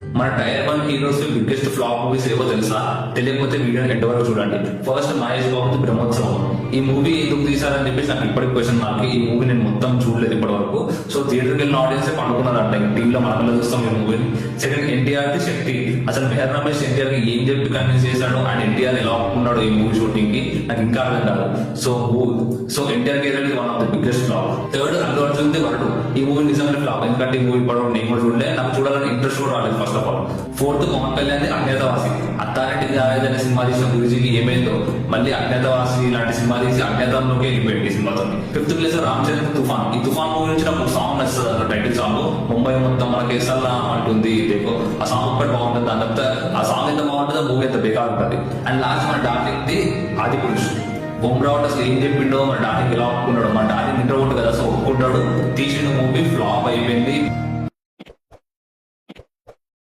మన tier 1 heroes biggest flop movies ఏవో తెలుసా? తెలియకపోతే వీడియో ఎండ్ వరకు చూడండి. ఫస్ట్ మహేష్ బాబు బ్రహ్మోత్సవం. ఈ మూవీ ఎందుకు తీసారని చెప్పేసి నాకు ఇప్పటికి క్వశ్చన్ మార్క్. ఈ మూవీ నేను మొత్తం చూడలేదు ఇప్పటి వరకు. సో థియేటర్కి వెళ్ళిన ఆడియన్స్ పండుకున్నారంట, టీవీలో మనలో చూస్తాం ఈ మూవీని. సెకండ్, ఎన్టీఆర్ ది శక్తి. అసలు మెహర్ రమేష్ ఎన్టీఆర్ కి ఏం చెప్పి కన్విన్స్ చేశాడు అండ్ ఎన్టీఆర్ ఎలా ఒప్పుకున్నాడు ఈ మూవీ షూటింగ్ కి నాకు ఇంకా అర్థం కాదు. So NTR career one of the biggest flop. Third, Allu Arjun the Varudu. ఈ మూవీ నిజంగా ఫ్లాప్, ఎందుకంటే ఈ మూవీ ఇప్పటివరకు నేను కూడా చూడలే, నాకు చూడాలని ఇంట్రెస్ట్ కూడా రాలేదు first of all. Fourth, Pawan Kalyan Agnyaathavaasi. అత్తారెడ్డి దావేది అనే సినిమా తీసిన గురుజీకి ఏమైందో మళ్ళీ అజ్ఞాతవాసి ఇలాంటి సినిమా తీసి అజ్ఞాతంలోకి వెళ్ళిపోయింది ఈ సినిమాతో. ఫిఫ్త్ ప్లేస్ రామ్ చరణ్ తుఫాన్. ఈ తుఫాన్ మూవీ నుంచి నాకు సాంగ్ నచ్చుతుంది, టైటిల్ సాంగ్. ముంబై మొత్తం మన కేసల్లా అంటుంది దేకో, ఆ సాంగ్ ఒక్కటి బాగుంటుంది. అంత ఆ సాంగ్ ఎంత బాగుంటుందో మూవీ ఎంత బేకార్ ఉంటుంది. అండ్ లాస్ట్ మన డార్లింగ్ ది ఆది పురుష్. బొమ్రావుట్ అసలు ఏం చెప్పిండో, మన డార్లింగ్ ఎలా ఒప్పుకున్నాడు, మన డార్లింగ్ ఇంటర్వ్యూ కదా, సో ఒప్పుకుంటాడు, తీసిన మూవీ ఫ్లాప్ అయిపోయింది.